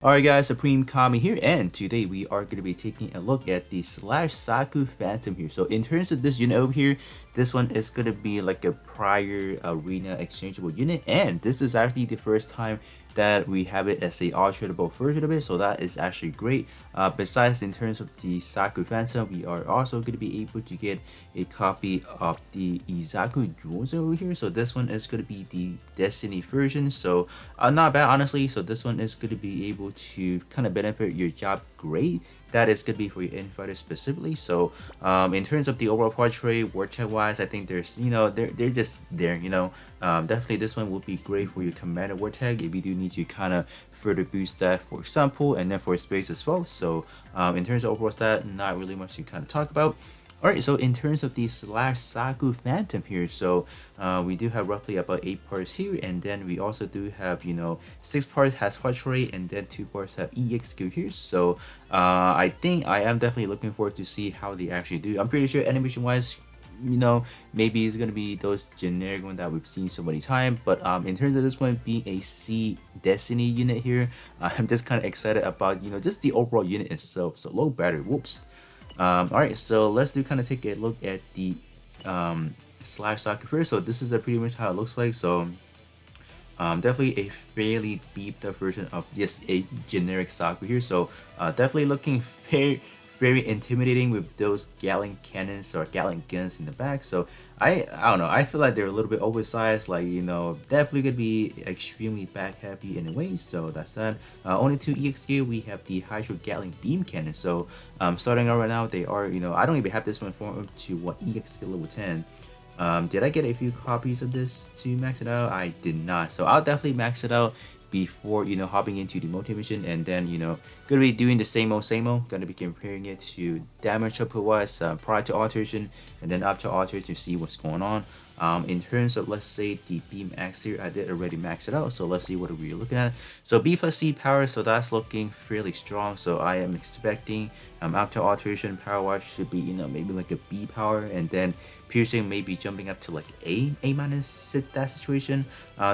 Alright guys, Supreme Kami here, and today we are going to be taking a look at the slash Zaku Phantom here. So in terms of this unit over here, this one is going to be like a prior arena exchangeable unit, and this is actually the first time that we have it as a alterable version of it, so that is actually great. Besides, in terms of the Zaku Phantom, we are also going to be able to get a copy of the Izaku Jewels over here. So this one is going to be the Destiny version, so not bad honestly. So this one is going to be able to kind of benefit your job great. That is going to be for your infighter specifically. So in terms of the overall portrait, word check wise, I think there's, they're just there, definitely this one will be great for your commander word tag if you do need to kind of further boost that, for example, and then for space as well. So in terms of overall stat, not really much to kind of talk about. Alright, so in terms of the slash Zaku Phantom here, so we do have roughly about 8 parts here, and then we also do have, 6 parts has portrait, and then 2 parts have EXQ here. So I think I am definitely looking forward to see how they actually do. I'm pretty sure animation wise, maybe it's gonna be those generic ones that we've seen so many times, but in terms of this one being a C Destiny unit here, I'm just kind of excited about just the overall unit itself. So low battery, whoops. Alright, so let's kind of take a look at the slash Zaku first. So this is pretty much how it looks like. So definitely a fairly beefed up version of just a generic Zaku here. So definitely looking very intimidating with those Gatling cannons or Gatling guns in the back. So I don't know, I feel like they're a little bit oversized, like definitely could be extremely back happy in a way. So that's that. Only 2 EXQ, we have the Hydro Gatling beam cannon. So starting out right now, they are, I don't even have this one formed to what EXQ level 10. Did I get a few copies of this to max it out? I did not. So I'll definitely max it out before hopping into the multi mission, and then gonna be doing the same old, gonna be comparing it to damage output wise prior to alteration and then up to alteration to see what's going on. In terms of, let's say, the beam axe here, I did already max it out, so let's see what we're looking at. So B plus C power, so that's looking fairly strong. So I am expecting after alteration power wise should be maybe like a B power, and then piercing maybe jumping up to like A minus that situation.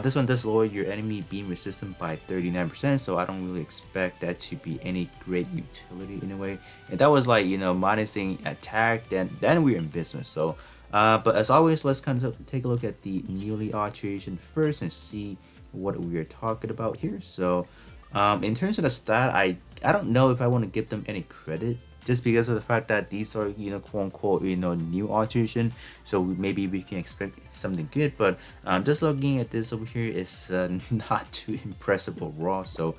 This one does lower your enemy beam resistance by 39%, so I don't really expect that to be any great utility in a way. And that was like minusing attack, then we're in business. So but as always, let's kind of take a look at the newly alteration first and see what we are talking about here. So in terms of the stat, I don't know if I want to give them any credit, just because of the fact that these are quote unquote new alteration, so maybe we can expect something good. But just looking at this over here is not too impressive overall. So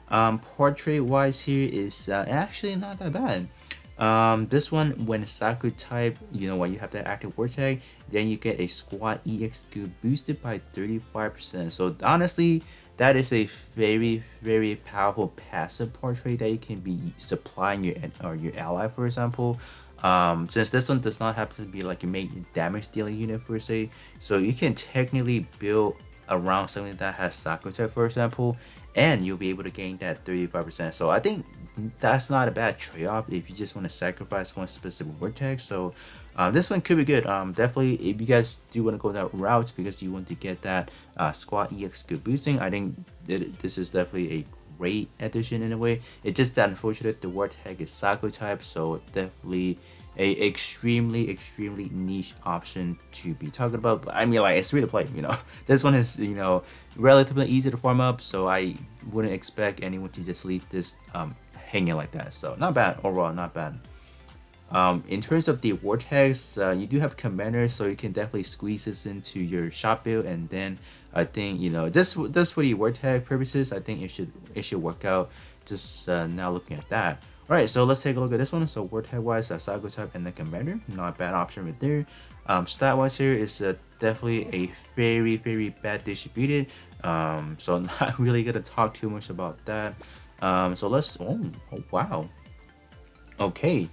portrait wise here is actually not that bad. This one, when Zaku type, when you have that active word tag, then you get a squad EXQ boosted by 35%. So honestly, that is a very powerful passive portrait that you can be supplying your ally, for example. Since this one does not have to be like a main damage dealing unit per se, so you can technically build around something that has Zaku type, for example, and you'll be able to gain that 35%. So I think that's not a bad trade-off if you just want to sacrifice one specific word tag. So this one could be good. Definitely, if you guys do want to go that route because you want to get that squad EXQ boosting, I think this is definitely a great addition in a way. It's just that unfortunate the word tag is Zaku type, so definitely a extremely niche option to be talking about. But I mean, like, it's free to play, this one is relatively easy to farm up, so I wouldn't expect anyone to just leave this hanging like that. So not bad overall, not bad. In terms of the vortex, you do have commanders, so you can definitely squeeze this into your shop build, and then I think just for the vortex purposes, I think it should work out. Just now looking at that. Alright, so let's take a look at this one. So word tag wise, Zaku type and the commander, not a bad option right there. Stat wise here is definitely a very bad distributed. So not really gonna talk too much about that. So let's oh wow. Okay.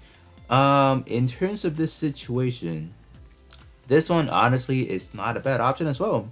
In terms of this situation, this one honestly is not a bad option as well.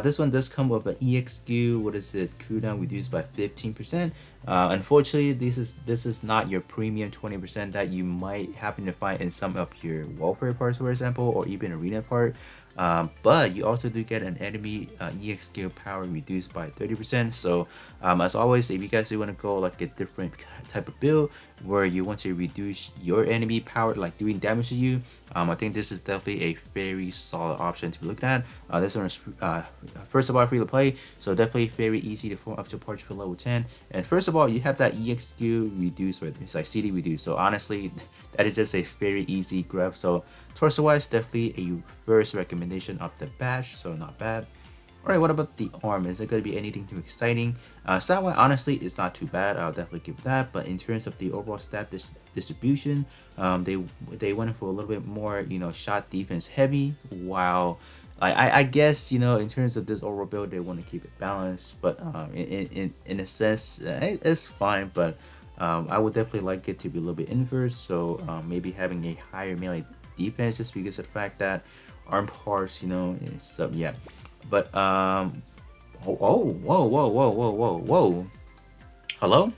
This one does come with an EXQ, what is it, cooldown reduced by 15%. Unfortunately, this is not your premium 20% that you might happen to find in some of your welfare parts, for example, or even arena part. But you also do get an enemy EX skill power reduced by 30%. So as always, if you guys do want to go like a different type of build where you want to reduce your enemy power, like doing damage to you, I think this is definitely a very solid option to be looking at. This one is first of all free to play, so definitely very easy to form up to parts for level 10. And first of all, you have that EX skill reduce, or it's like CD reduce. So honestly, that is just a very easy grab. So torso wise, definitely a first recommendation of the badge, so not bad. Alright, what about the arm? Is it going to be anything too exciting? Stat wise, honestly, it's not too bad. I'll definitely give that. But in terms of the overall stat distribution, they went for a little bit more, shot defense heavy. While I guess in terms of this overall build, they want to keep it balanced. But in a sense, it's fine. But I would definitely like it to be a little bit inverse. So maybe having a higher melee defense just because of the fact that arm parts, it's yeah. But whoa, hello.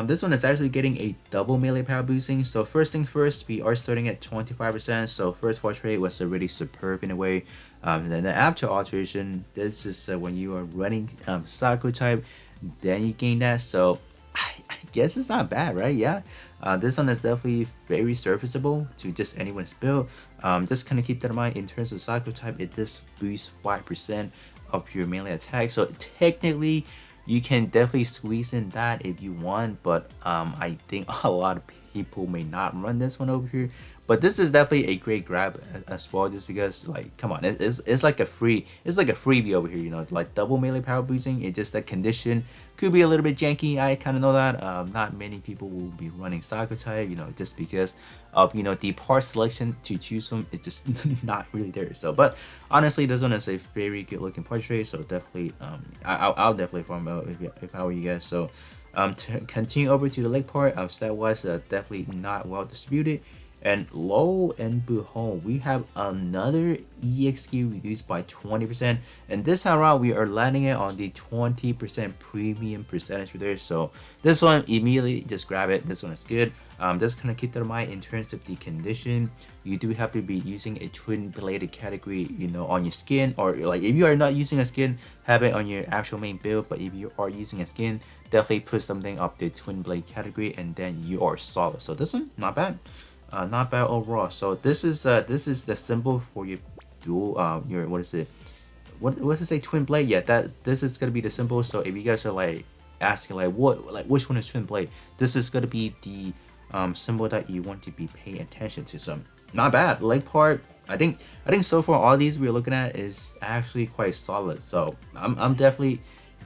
This one is actually getting a double melee power boosting. So first thing first, we are starting at 25%. So first portrait was already superb in a way. Then after alteration, this is when you are running Zaku type, then you gain that. So I guess it's not bad, right? Yeah. This one is definitely very serviceable to just anyone's build. Just kind of keep that in mind. In terms of Zaku type, it does boost 5% of your melee attack. So technically, you can definitely squeeze in that if you want. But I think a lot of people may not run this one over here. But this is definitely a great grab as well, just because, like, come on, it's like a freebie over here, like double melee power boosting. It's just that condition could be a little bit janky. I kind of know that. Not many people will be running Zaku type, just because of the part selection to choose from is just not really there. So, but honestly, this one is a very good looking portrait. So definitely, I'll definitely farm out if I were you guys. So, to continue over to the leg part, stat wise, definitely not well distributed. And lo and behold, we have another EXQ reduced by 20%. And this time around, we are landing it on the 20% premium percentage there. So this one, immediately just grab it. This one is good. Just kind of keep that in mind in terms of the condition. You do have to be using a twin bladed category, on your skin. Or like if you are not using a skin, have it on your actual main build. But if you are using a skin, definitely put something up the twin blade category, and then you are solid. So this one, not bad. Not bad overall. So this is the symbol for your dual your what is it? What's it say? Twin blade? Yeah, this is gonna be the symbol. So if you guys are like asking which one is twin blade, this is gonna be the symbol that you want to be paying attention to. So not bad. Leg part. I think so far all these we're looking at is actually quite solid. So I'm definitely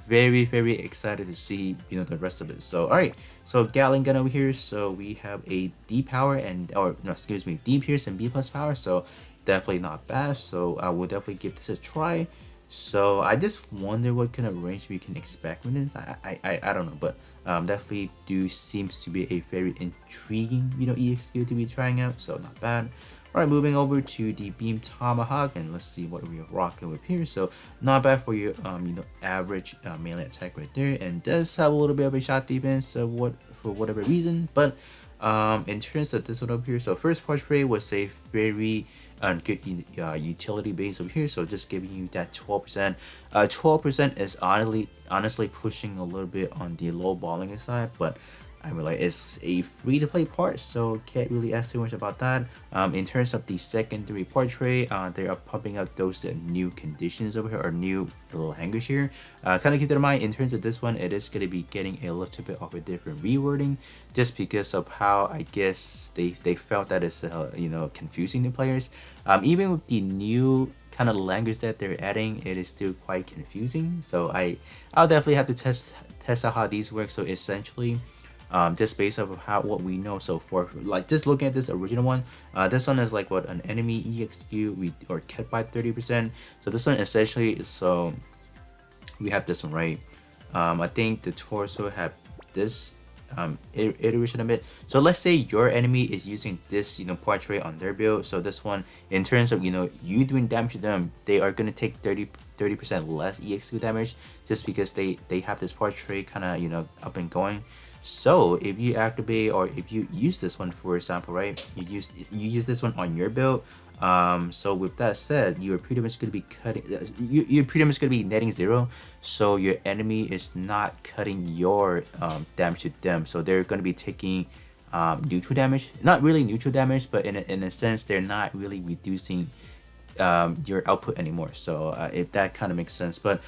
very excited to see the rest of it. So all right, so Gatling gun over here. So we have a D power D pierce and B plus power. So definitely not bad. So I will definitely give this a try. So I just wonder what kind of range we can expect with this. I don't know, but definitely seems to be a very intriguing EXQ to be trying out. So not bad. Alright, moving over to the beam Tomahawk, and let's see what we are rocking with here. So not bad for your average melee attack right there, and does have a little bit of a shot defense for whatever reason. But in terms of this one up here, so first portrait was a very good utility base over here, so just giving you that 12%. 12% is honestly pushing a little bit on the low balling side, but I mean, like, it's a free-to-play part, so can't really ask too much about that. In terms of the secondary portrait, they are pumping out those new conditions over here, or new language here. Kind of keep that in mind. In terms of this one, it is going to be getting a little bit of a different rewording, just because of how I guess they felt that it's confusing the players. Even with the new kind of language that they're adding, it is still quite confusing. So I'll definitely have to test out how these work. So essentially, just based off of what we know so far, like just looking at this original one, this one is like what an enemy EXQ or kept by 30%. So this one essentially, so we have this one, right? I think the torso have this iteration of it. So let's say your enemy is using this portrait on their build. So this one, in terms of you doing damage to them, they are gonna take 30% less EXQ damage, just because they have this portrait kind of up and going. So if you activate, or if you use this one, for example, right, you use this one on your build, So with that said, you're pretty much going to be cutting, you're pretty much going to be netting 0, so your enemy is not cutting your damage to them, so they're going to be taking neutral damage, not really neutral damage, but in a sense they're not really reducing your output anymore. So if that kind of makes sense. But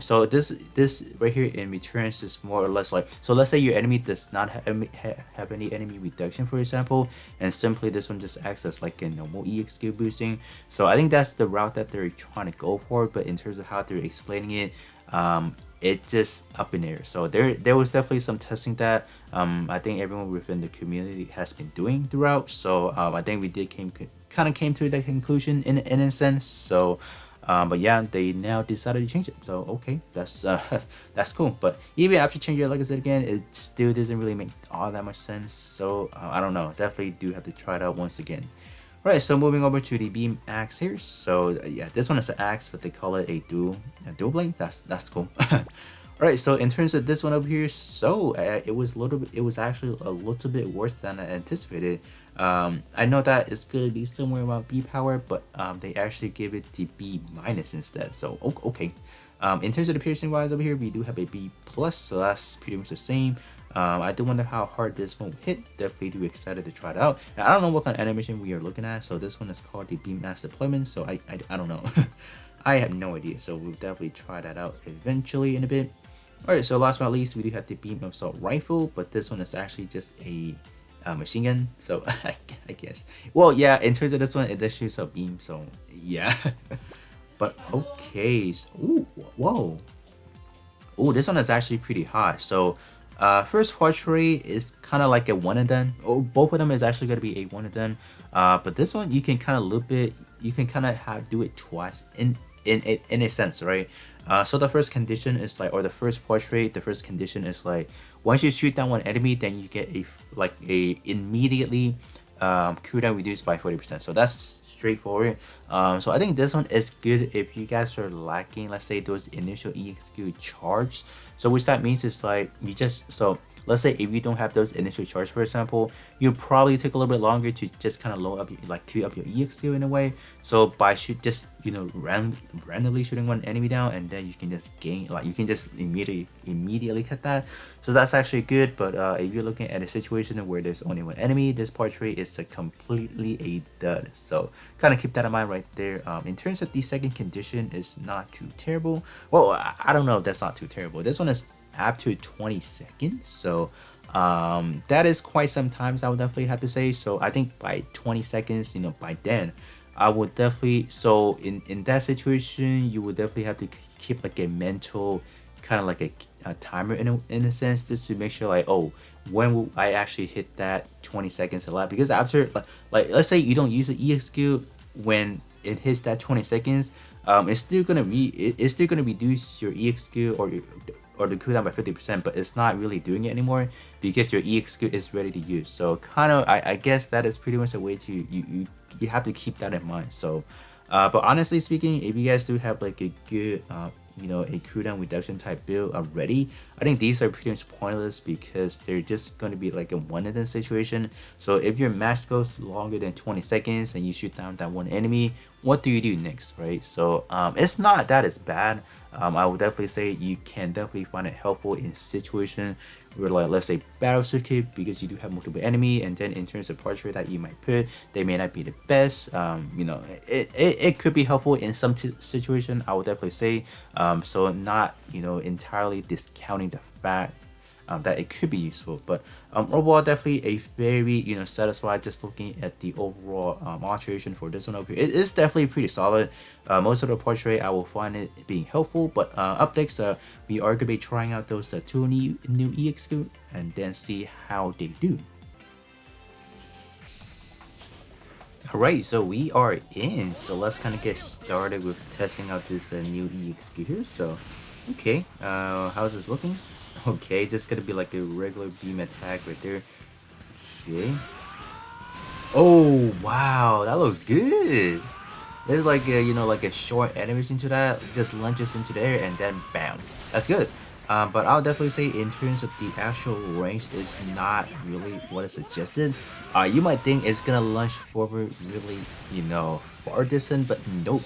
so this right here in returns is more or less like, so let's say your enemy does not have any enemy reduction, for example, and simply this one just acts as like a normal EXQ boosting. So I think that's the route that they're trying to go for, but in terms of how they're explaining it, it's just up in air. So there was definitely some testing that I think everyone within the community has been doing throughout. So I think we did kind of came to that conclusion in a sense. So but yeah, they now decided to change it. So okay, that's that's cool. But even after changing it, like I said again, it still doesn't really make all that much sense. So I don't know. Definitely do have to try it out once again. Right, so moving over to the beam axe here. So yeah, this one is an axe, but they call it a dual blade. That's cool. Alright, so in terms of this one over here, so it was actually a little bit worse than I anticipated. I know that it's gonna be somewhere around B power, but they actually give it the B minus instead. So okay. In terms of the piercing wise over here, we do have a B plus, so that's pretty much the same. I do wonder how hard this one will hit. Definitely do excited to try it out. And I don't know what kind of animation we are looking at, so this one is called the beam mass deployment. So I don't know. I have no idea. So we'll definitely try that out eventually in a bit. Alright, so last but not least, we do have the beam assault rifle, but this one is actually just a machine gun. So I guess. Well, yeah, in terms of this one, it does shoot a beam. So yeah. But okay. So, ooh, whoa. Oh, this one is actually pretty hot. So first portrait is kind of like a one and done. Oh, both of them is actually going to be a one and done. But this one you can kind of loop it. You can kind of do it twice in a sense, right? So the first condition is like, or the first portrait, the first condition is like, once you shoot down one enemy, then you get a immediately cooldown reduced by 40%. So that's straightforward. So I think this one is good if you guys are lacking, let's say, those initial EXQ charge. So which that means is like, you just, so let's say if you don't have those initial charge, for example, you probably take a little bit longer to just kind of load up, like queue up your EXQ in a way. So by just randomly shooting one enemy down, and then you can just gain, like you can just immediately hit that. So that's actually good. But if you're looking at a situation where there's only one enemy, this portrait is a completely a dud. So kind of keep that in mind right there. In terms of the second condition, is not too terrible. Well, I don't know if that's not too terrible. This one is up to 20 seconds, so that is quite some times, I would definitely have to say. So I think by 20 seconds, you know, by then I would definitely, so in that situation you would definitely have to keep like a mental kind of like a timer in a sense, just to make sure like, oh, when will I actually hit that 20 seconds a lot? Because after like let's say you don't use the EXQ, when it hits that 20 seconds, it's still gonna reduce your EXQ or the cooldown by 50%, but it's not really doing it anymore because your EXQ is ready to use. So kind of, I guess that is pretty much a way to, you have to keep that in mind. So but honestly speaking, if you guys do have like a good you know, a cooldown reduction type build already, I think these are pretty much pointless because they're just going to be like a one and done situation. So if your match goes longer than 20 seconds and you shoot down that one enemy, what do you do next, right? So it's not that it's bad. I would definitely say you can definitely find it helpful in situation where, like, let's say battle circuit, because you do have multiple enemy, and then in terms of portrait that you might put, they may not be the best. You know, it could be helpful in some situation, I would definitely say. So not, you know, entirely discounting the fact that it could be useful, but overall definitely a very, you know, satisfied just looking at the overall alteration for this one over here. It is definitely pretty solid. Most of the portrait I will find it being helpful, but up next we are gonna be trying out those two new EXQ and then see how they do. Alright, so we are in, so let's kind of get started with testing out this new EXQ here. So okay, how's this looking? Okay, it's just gonna be like a regular beam attack right there. Okay. Oh wow, that looks good. There's like a, you know, like a short animation to that. It just lunges into there and then bam. That's good. But I'll definitely say in terms of the actual range, is not really what is suggested. You might think it's gonna launch forward really, far distant, but nope,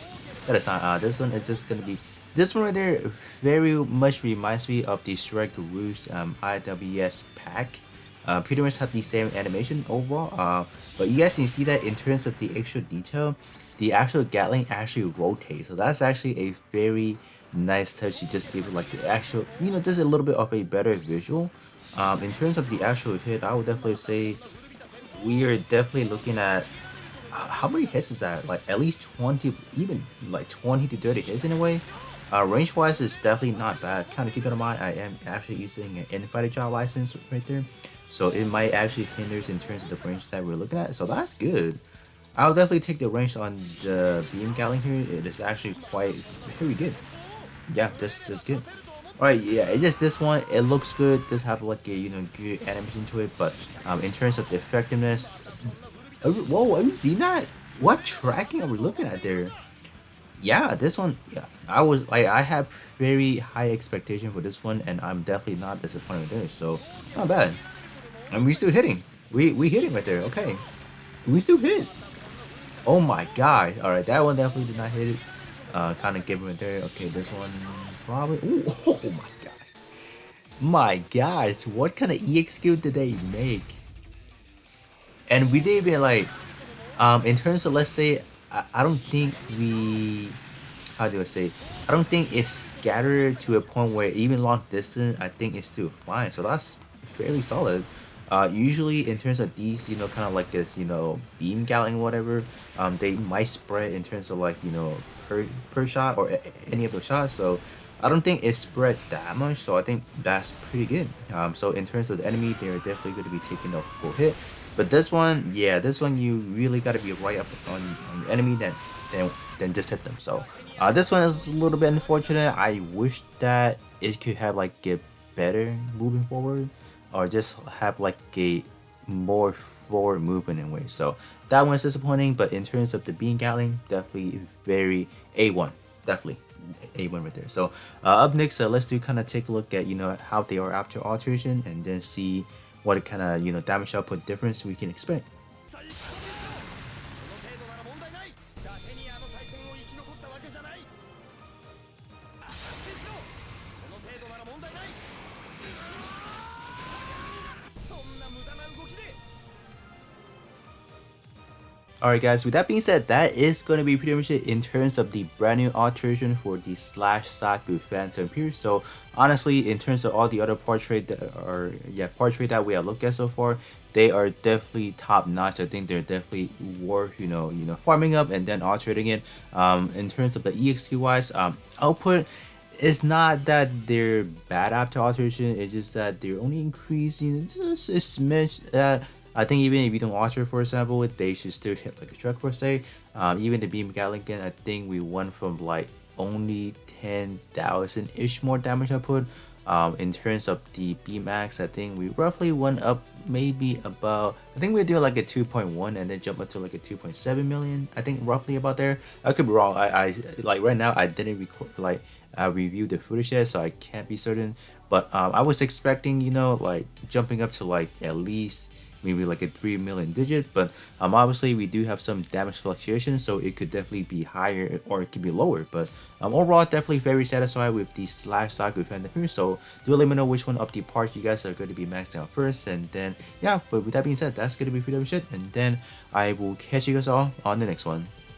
that is not. This one is just gonna be. This one right there very much reminds me of the Shrek Rouge IWS pack. Pretty much have the same animation overall. But you guys can see that in terms of the extra detail, the actual Gatling actually rotates. So that's actually a very nice touch. You just give it like the actual, just a little bit of a better visual. In terms of the actual hit, I would definitely say we are definitely looking at how many hits is that? Like at least 20, even like 20 to 30 hits in a way. Range wise is definitely not bad. Kind of keep that in mind. I am actually using an infighting job license right there, so it might actually hinders in terms of the range that we're looking at. So that's good. I'll definitely take the range on the beam Gatling here. It is actually quite very good. Yeah, just good. Alright, yeah, it's just this one, it looks good, does have like a good animation to it, but in terms of the effectiveness, whoa, have you seen that? What tracking are we looking at there? Yeah, this one, yeah, I have very high expectation for this one, and I'm definitely not disappointed there, so not bad. And we still hitting. We hitting right there, okay. We still hit. Oh my god. Alright, that one definitely did not hit it. Kind of give him it there. Okay, this one probably. Ooh, oh my gosh. My gosh, what kind of EXQ did they make? And we didn't even like, in terms of, let's say, I don't think we, how do I say, I don't think it's scattered to a point where even long distance, I think it's still fine. So that's fairly solid. Usually in terms of these, kind of like this, beam Gatling, whatever, they might spread in terms of like, per shot or any of the shots. So I don't think it spread that much. So I think that's pretty good. So in terms of the enemy, they're definitely going to be taking a full hit. But this one, yeah, this one you really got to be right up on your enemy, then just hit them. So this one is a little bit unfortunate. I wish that it could have like get better moving forward, or just have like a more forward movement in ways. So that one's disappointing, but in terms of the beam Gatling, definitely very A1, definitely A1 right there. So up next, let's kind of take a look at how they are after alteration, and then see what kind of damage output difference we can expect. Alright guys, with that being said, that is going to be pretty much it in terms of the brand new alteration for the Zaku Phantom here. So honestly, in terms of all the other portrait that we have looked at so far, they are definitely top notch. I think they're definitely worth farming up and then alterating it. In terms of the EXQ wise, output, it's not that they're bad after alteration, it's just that they're only increasing just a smidge. I think even if you don't alter, for example, they should still hit like a truck per se. Even the beam Gatling, I think we went from like only 10,000-ish more damage output. In terms of the beam axe, I think we roughly went up maybe about, I think we're doing like a 2.1 and then jump up to like a 2.7 million. I think roughly about there. I could be wrong. I like right now I didn't record like review the footage yet, so I can't be certain. But I was expecting like jumping up to like at least maybe like a 3 million digit, but obviously we do have some damage fluctuation, so it could definitely be higher or it could be lower. But overall, definitely very satisfied with the Zaku Phantom here. So do let me know which one of the parts you guys are going to be maxing out first, and then yeah. But with that being said, that's going to be pretty much it, and then I will catch you guys all on the next one.